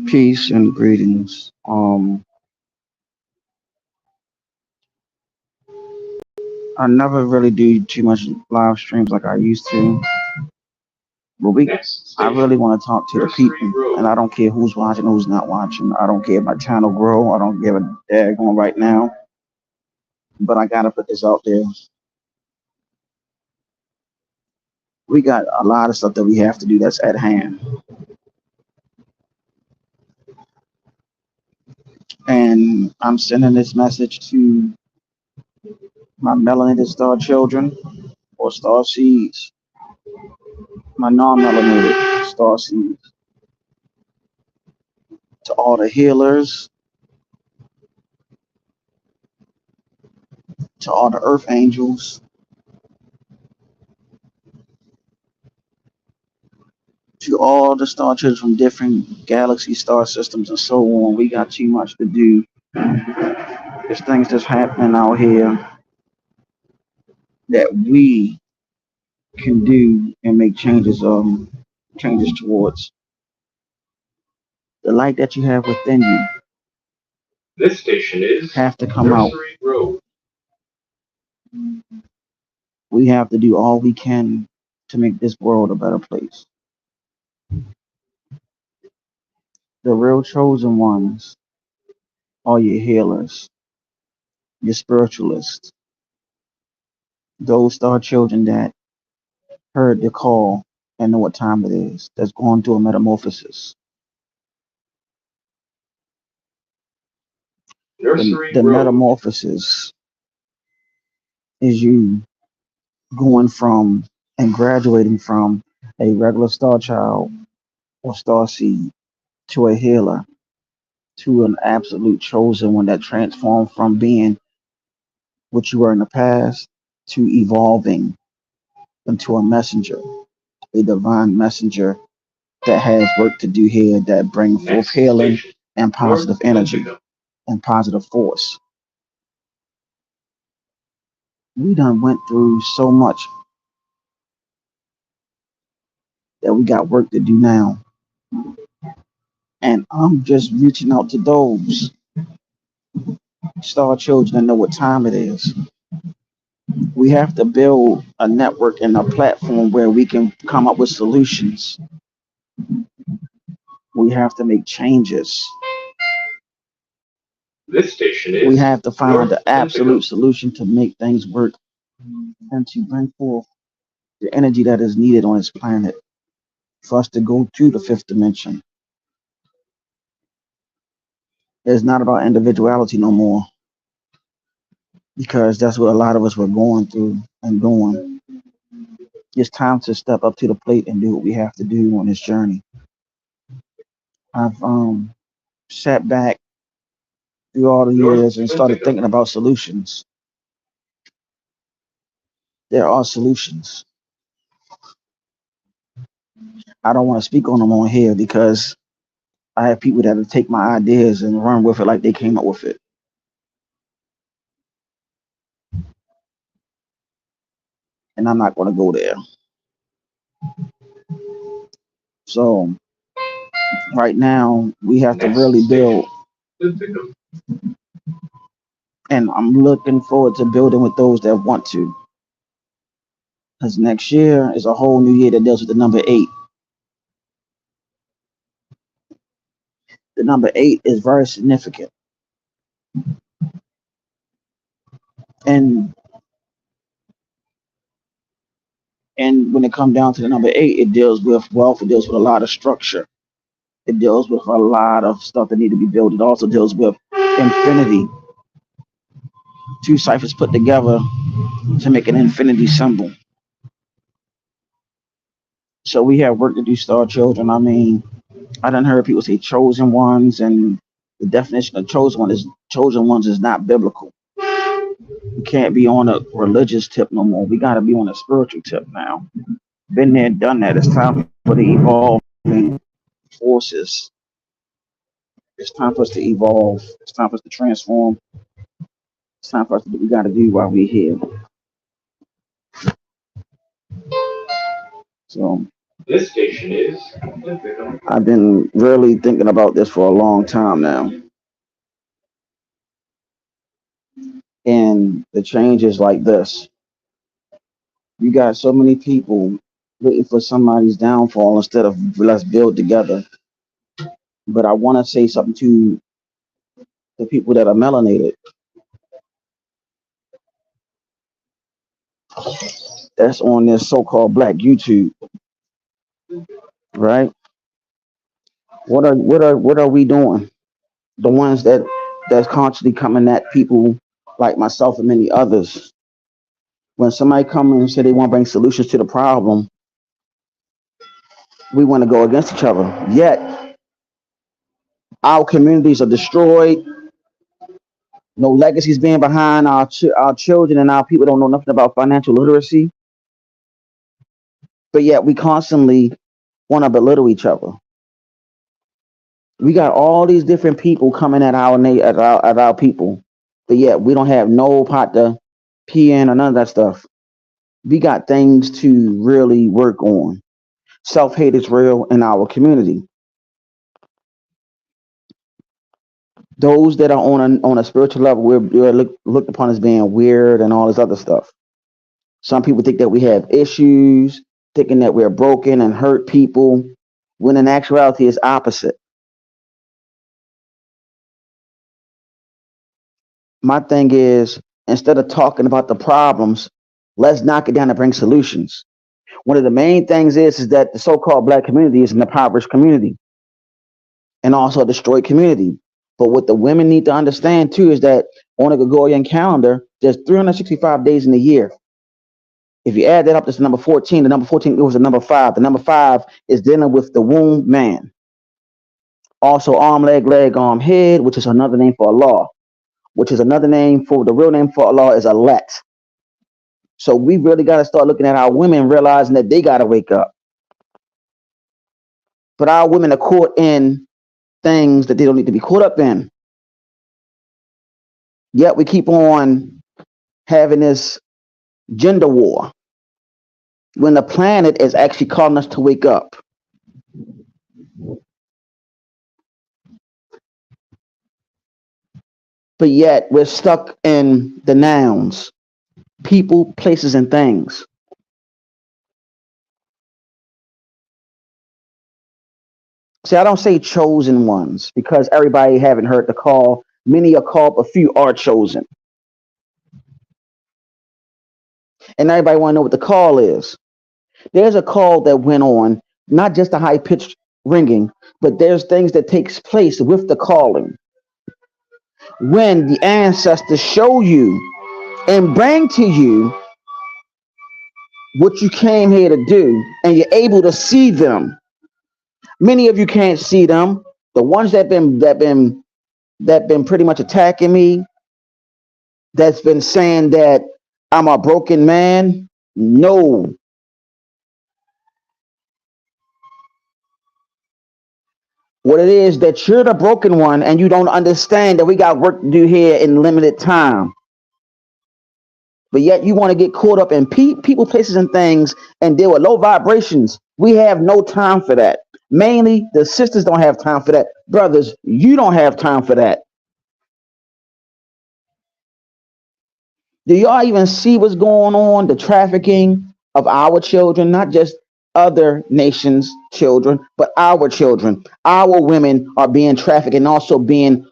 Peace and greetings. I never really do too much live streams like I used to, but I really want to talk to the people, and I don't care who's watching, who's not watching. I don't care if my channel grow. I don't give a daggone right now, but I gotta put this out there. We got a lot of stuff that we have to do that's at hand, and I'm sending this message to my melanated star children or star seeds, my non-melanated star seeds, to all the healers, to all the earth angels, to all the star children from different galaxy star systems and so on. We got too much to do. There's things that's happening out here that we can do and make changes towards. The light that you have within you This station is have to come out. Nursery Road. We have to do all we can to make this world a better place. The real chosen ones are your healers, your spiritualists, those star children that heard the call and know what time it is, that's going through a metamorphosis. Nursery The Road. metamorphosis is you going from and graduating from a regular star child or star seed to a healer, to an absolute chosen one that transformed from being what you were in the past to evolving into a messenger, a divine messenger that has work to do here, that bring forth Next healing station, and North positive energy Kensington. and positive force. We done went through so much that we got work to do now. And I'm just reaching out to those star children that know what time it is. We have to build a network and a platform where we can come up with solutions. We have to make changes. This station We is have to find North the absolute Kensington. solution to make things work and to bring forth the energy that is needed on this planet for us to go to the fifth dimension. It's not about individuality no more, because that's what a lot of us were going through and doing. It's time to step up to the plate and do what we have to do on this journey. I've sat back through all the North years and started Kensington. thinking about solutions. There are solutions. I don't want to speak on them on here because I have people that will take my ideas and run with it like they came up with it. And I'm not going to go there. So right now we have to Next really build, station, Kensington. and I'm looking forward to building with those that want to. Because next year is a whole new year that deals with the number eight. The number eight is very significant. And and when it comes down to the number eight, it deals with wealth, it deals with a lot of structure. It deals with a lot of stuff that need to be built. It also deals with infinity. Two ciphers put together to make an infinity symbol. So we have work to do, star children. I mean, I done heard people say chosen ones, and the definition of chosen ones is not biblical. We can't be on a religious tip no more. We gotta be on a spiritual tip now. Been there, done that. It's time for the evolving forces. It's time for us to evolve. It's time for us to transform. It's time for us to do what we gotta do while we're here. So This station is Linthicum. I've been really thinking about this for a long time now. And the change is like this. You got so many people waiting for somebody's downfall instead of let's build together. But I want to say something to the people that are melanated. That's on this so-called black YouTube, right? What are we doing? The ones that's constantly coming at people like myself and many others. When somebody come and say they want to bring solutions to the problem, we want to go against each other. Yet our communities are destroyed. No legacies being behind our children, and our people don't know nothing about financial literacy. But yet we constantly want to belittle each other. We got all these different people coming at our people, but yet we don't have no pot to pee in or none of that stuff. We got things to really work on. Self-hate is real in our community. Those that are on a spiritual level, we're looked upon as being weird and all this other stuff. Some people think that we have issues, thinking that we're broken and hurt people, when in actuality it's opposite. My thing is, instead of talking about the problems, let's knock it down and bring solutions. One of the main things is that the so-called black community is an impoverished community and also a destroyed community. But what the women need to understand too is that on a Gregorian calendar, there's 365 days in a year. If you add that up, that's the number 14. The number 14 goes to number 5. The number 5 is dealing with the womb man. Also arm, leg, arm, head, which is another name for Allah, which is another name for the real name for Allah is Alet. So we really got to start looking at our women, realizing that they got to wake up. But our women are caught in things that they don't need to be caught up in. Yet we keep on having this gender war when the planet is actually calling us to wake up. But yet we're stuck in the nouns, people, places, and things. See, I don't say chosen ones because everybody haven't heard the call. Many are called, a few are chosen. And everybody want to know what the call is. There's a call that went on, not just a high-pitched ringing, but there's things that takes place with the calling. When the ancestors show you and bring to you what you came here to do, and you're able to see them. Many of you can't see them. The ones that been pretty much attacking me, that's been saying that I'm a broken man. No. What it is that you're the broken one and you don't understand that we got work to do here in limited time. But yet you want to get caught up in people, places, and things and deal with low vibrations. We have no time for that. Mainly, the sisters don't have time for that. Brothers, you don't have time for that. Do y'all even see what's going on? The trafficking of our children, not just other nations' children, but our children. Our women are being trafficked and also being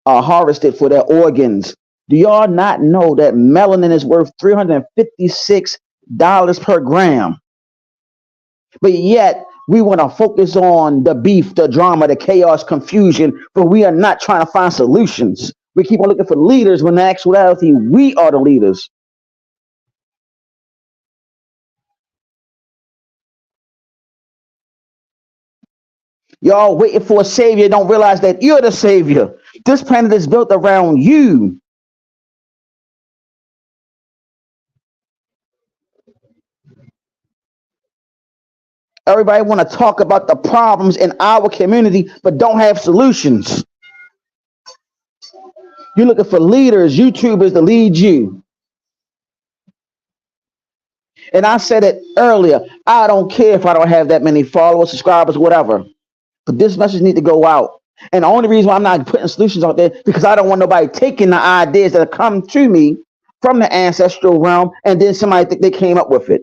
harvested for their organs. Do y'all not know that melanin is worth $356 per gram? But yet we want to focus on the beef, the drama, the chaos, confusion, but we are not trying to find solutions. We keep on looking for leaders when in actuality we are the leaders. Y'all waiting for a savior, don't realize that you're the savior. This planet is built around you. Everybody want to talk about the problems in our community, but don't have solutions. You're looking for leaders, YouTubers to lead you. And I said it earlier. I don't care if I don't have that many followers, subscribers, whatever. But this message needs to go out. And the only reason why I'm not putting solutions out there because I don't want nobody taking the ideas that come to me from the ancestral realm and then somebody think they came up with it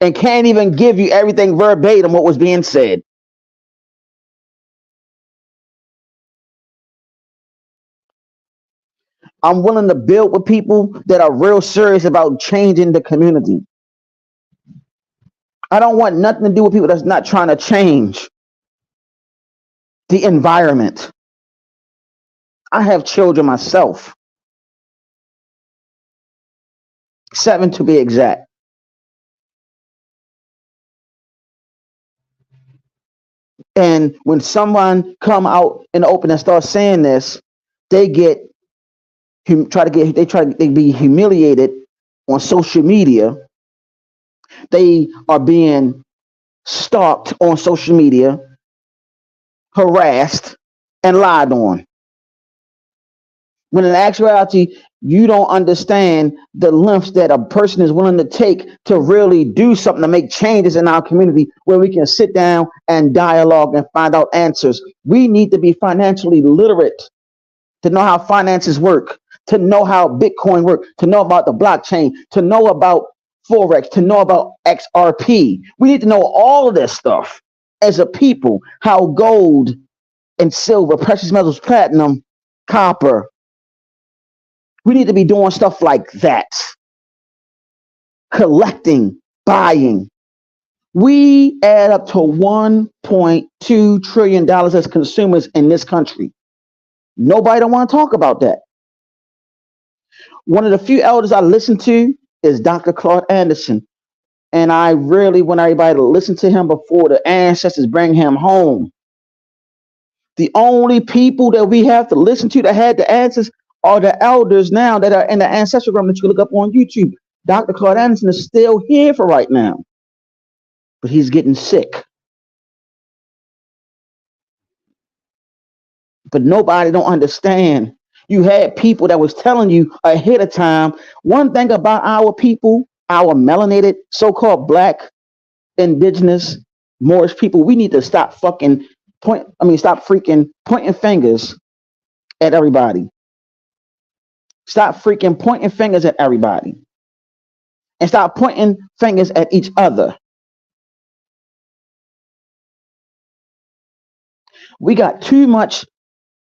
and can't even give you everything verbatim what was being said. I'm willing to build with people that are real serious about changing the community. I don't want nothing to do with people that's not trying to change the environment. I have children myself, 7 to be exact. And when someone come out in the open and start saying this, they they be humiliated on social media. They are being stalked on social media, harassed, and lied on. When in actuality, you don't understand the lengths that a person is willing to take to really do something to make changes in our community where we can sit down and dialogue and find out answers. We need to be financially literate to know how finances work, to know how Bitcoin works, to know about the blockchain, to know about Forex, to know about XRP. We need to know all of this stuff as a people, how gold and silver, precious metals, platinum, copper. We need to be doing stuff like that. Collecting, buying. We add up to $1.2 trillion as consumers in this country. Nobody don't want to talk about that. One of the few elders I listen to is Dr. Claude Anderson. And I really want everybody to listen to him before the ancestors bring him home. The only people that we have to listen to that had the answers are the elders now that are in the ancestral realm that you can look up on YouTube. Dr. Claude Anderson is still here for right now, but he's getting sick. But nobody don't understand. You had people that was telling you ahead of time. One thing about our people, our melanated, so-called black, indigenous, Moorish people, we need to stop stop freaking pointing fingers at everybody. Stop freaking pointing fingers at everybody. And stop pointing fingers at each other. We got too much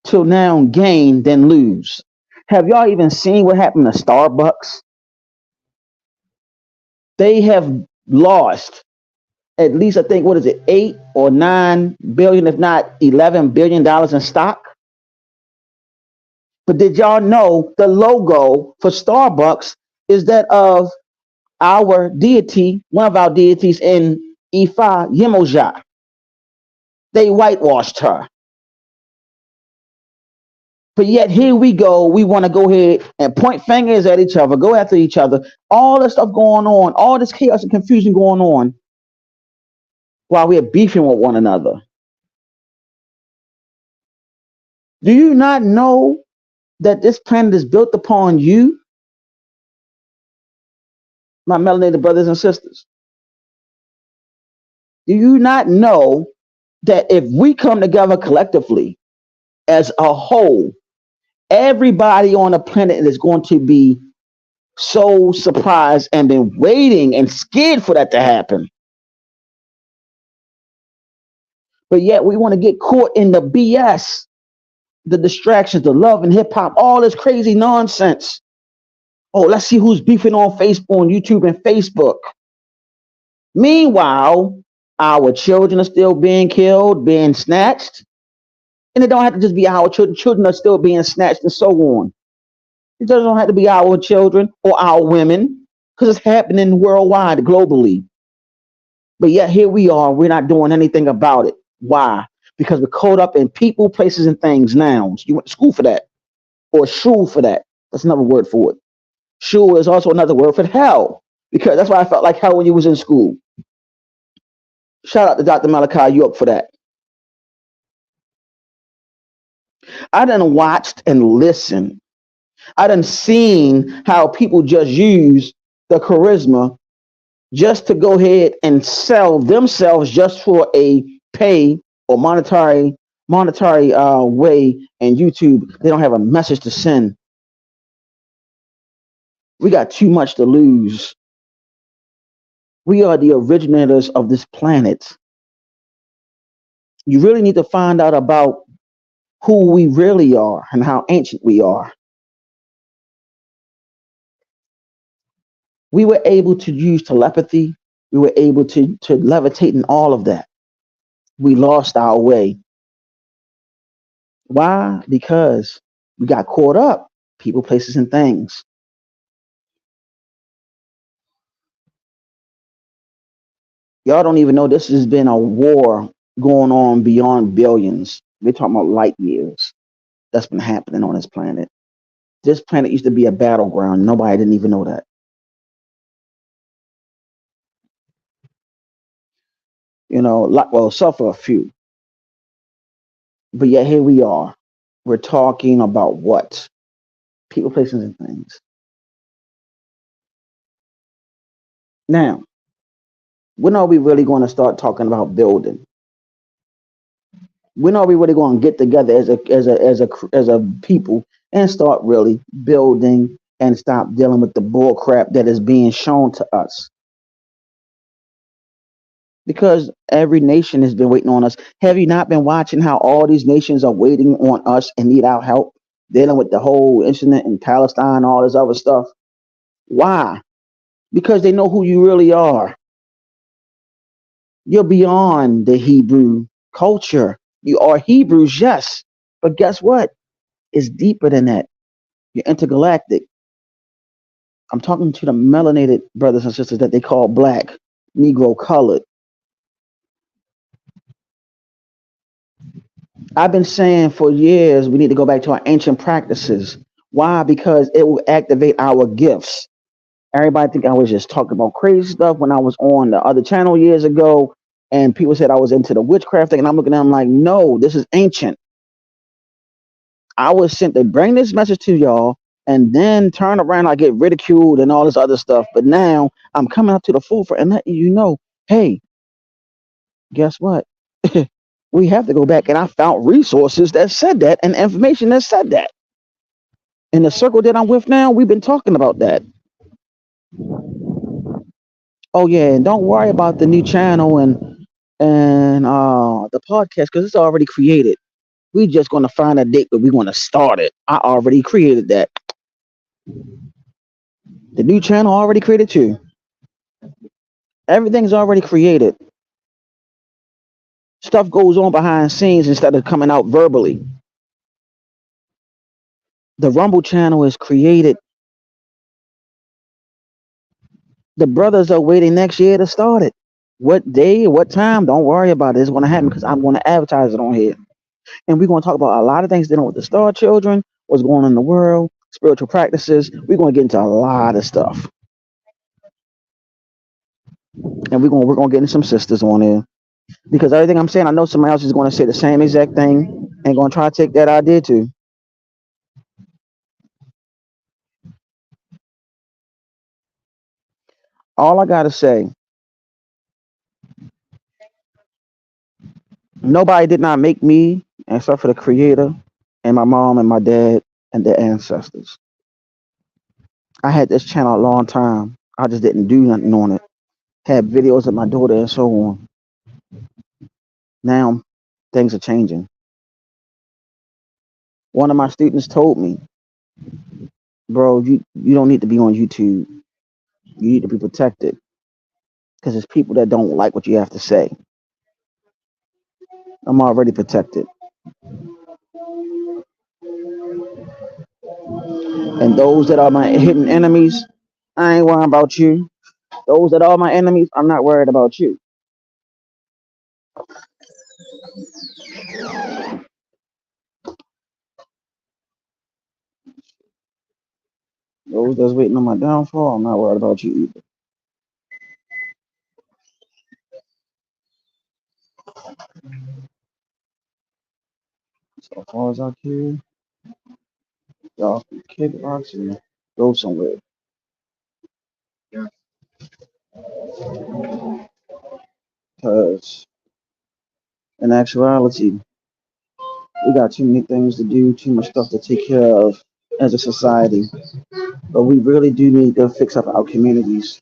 to now gain than lose. Have y'all even seen what happened to Starbucks? They have lost at least, I think, 8 or 9 billion, if not $11 billion in stock. But did y'all know the logo for Starbucks is that of our deity, one of our deities in Ifa, Yemoja? They whitewashed her. But yet here we go. We want to go ahead and point fingers at each other, go after each other. All this stuff going on, all this chaos and confusion going on while we're beefing with one another. Do you not know that this planet is built upon you, my melanated brothers and sisters? Do you not know that if we come together collectively as a whole, everybody on the planet is going to be so surprised and been waiting and scared for that to happen? But yet we want to get caught in the BS, the distractions, the love and hip hop, all this crazy nonsense. Oh, let's see who's beefing on Facebook, on YouTube and Facebook. Meanwhile, our children are still being killed, being snatched. And it don't have to just be our children. Children are still being snatched and so on. It doesn't have to be our children or our women because it's happening worldwide, globally. But yet here we are. We're not doing anything about it. Why? Because we're caught up in people, places, and things, nouns. You went to school for that or shul for that. That's another word for it. Shul is also another word for hell because that's why I felt like hell when you was in school. Shout out to Dr. Malachi, you up for that. I done watched and listened. I done seen how people just use the charisma just to go ahead and sell themselves just for a pay or monetary way in YouTube. They don't have a message to send. We got too much to lose. We are the originators of this planet. You really need to find out about who we really are and how ancient we are. We were able to use telepathy. We were able to levitate and all of that. We lost our way. Why? Because we got caught up. People, places, and things. Y'all don't even know this has been a war going on beyond billions. We're talking about light years that's been happening on this planet. This planet used to be a battleground. Nobody didn't even know that. Well, suffer a few. But yet here we are. We're talking about what? People, places, and things. Now, when are we really going to start talking about building? When are we really going to get together as a people and start really building and stop dealing with the bull crap that is being shown to us? Because every nation has been waiting on us. Have you not been watching how all these nations are waiting on us and need our help, dealing with the whole incident in Palestine, all this other stuff? Why? Because they know who you really are. You're beyond the Hebrew culture. You are Hebrews, yes. But guess what? It's deeper than that. You're intergalactic. I'm talking to the melanated brothers and sisters that they call black, Negro, colored. I've been saying for years we need to go back to our ancient practices. Why? Because it will activate our gifts. Everybody think I was just talking about crazy stuff when I was on the other channel years ago, and people said I was into the witchcraft thing, and I'm looking at them like, no, this is ancient. I was sent to bring this message to y'all and then turn around, I get ridiculed and all this other stuff. But now I'm coming up to the forefront and letting you know, hey, guess what? We have to go back. And I found resources that said that and information that said that. In the circle that I'm with now, we've been talking about that. Oh yeah, and don't worry about the new channel and the podcast because it's already created. We just gonna find a date, but we're gonna start it. I already created that. The new channel already created too. Everything's already created. Stuff goes on behind scenes instead of coming out verbally. The Rumble channel is created. The brothers are waiting next year to start it. What day, what time? Don't worry about it. It's going to happen because I'm going to advertise it on here. And we're going to talk about a lot of things dealing with the Star Children, what's going on in the world, spiritual practices. We're going to get into a lot of stuff. And we're going to get into some sisters on here. Because everything I'm saying, I know somebody else is going to say the same exact thing and going to try to take that idea too. All I got to say, nobody did not make me except for the creator and my mom and my dad and their ancestors. I had this channel a long time. I just didn't do nothing on it. Had videos of my daughter and so on. Now things are changing. One of my students told me, bro, you don't need to be on YouTube. You need to be protected. Because there's people that don't like what you have to say. I'm already protected. And those that are my hidden enemies, I ain't worrying about you. Those that are my enemies, I'm not worried about you. Those that's waiting on my downfall, I'm not worried about you either. So as far as I care, y'all can kick rocks and go somewhere. Because in actuality, we got too many things to do, too much stuff to take care of as a society. But we really do need to fix up our communities.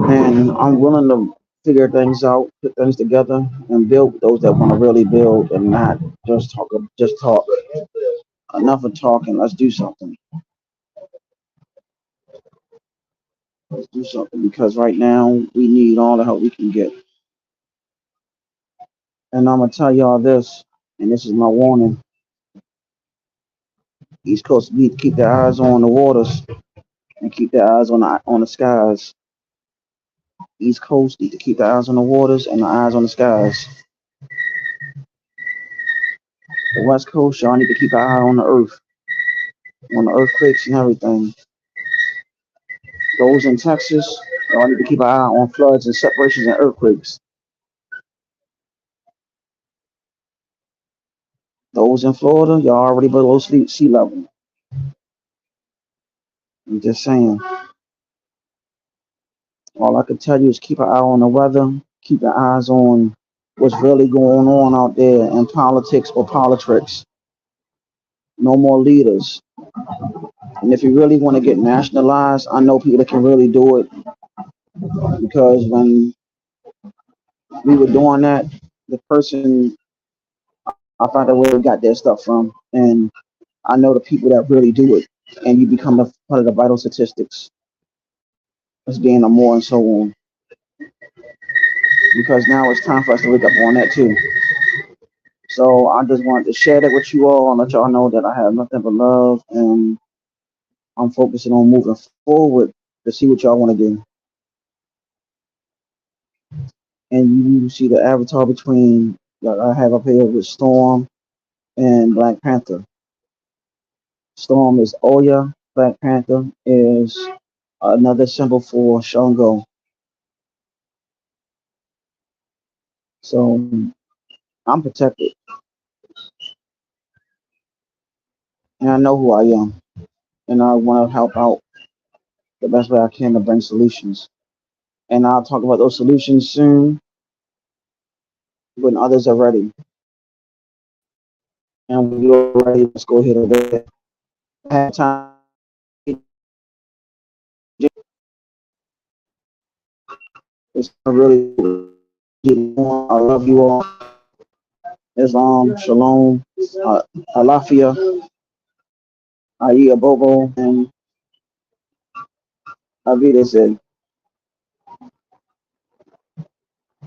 And I'm willing to figure things out, put things together, and build with those that want to really build and not just talk. Enough of talking. Let's do something. Let's do something because right now we need all the help we can get. And I'm gonna tell y'all this, and this is my warning. East Coast need to keep their eyes on the waters and keep their eyes on the skies. East Coast need to keep their eyes on the waters and the eyes on the skies. The West Coast, y'all need to keep an eye on the earth, on the earthquakes and everything. Those in Texas, y'all need to keep an eye on floods and separations and earthquakes. Those in Florida, y'all already below sea level. I'm just saying. All I can tell you is keep an eye on the weather, keep your eyes on what's really going on out there in politics or politics. No more leaders. And if you really want to get nationalized, I know people that can really do it because when we were doing that, the person I found out where we got their stuff from, and I know the people that really do it, and you become a part of the vital statistics as being a more and so on. Because now it's time for us to wake up on that too. So I just wanted to share that with you all and let y'all know that I have nothing but love and I'm focusing on moving forward to see what y'all want to do. And you see the avatar between that I have up here with Storm and Black Panther. Storm is Oya, Black Panther is another symbol for Shango. So I'm protected and I know who I am and I want to help out the best way I can to bring solutions. And I'll talk about those solutions soon when others are ready. And when you're ready, let's go ahead and do it. Have time. It's really, I love you all. Islam, Shalom, Alafia, Aya Bobo, and Avida said.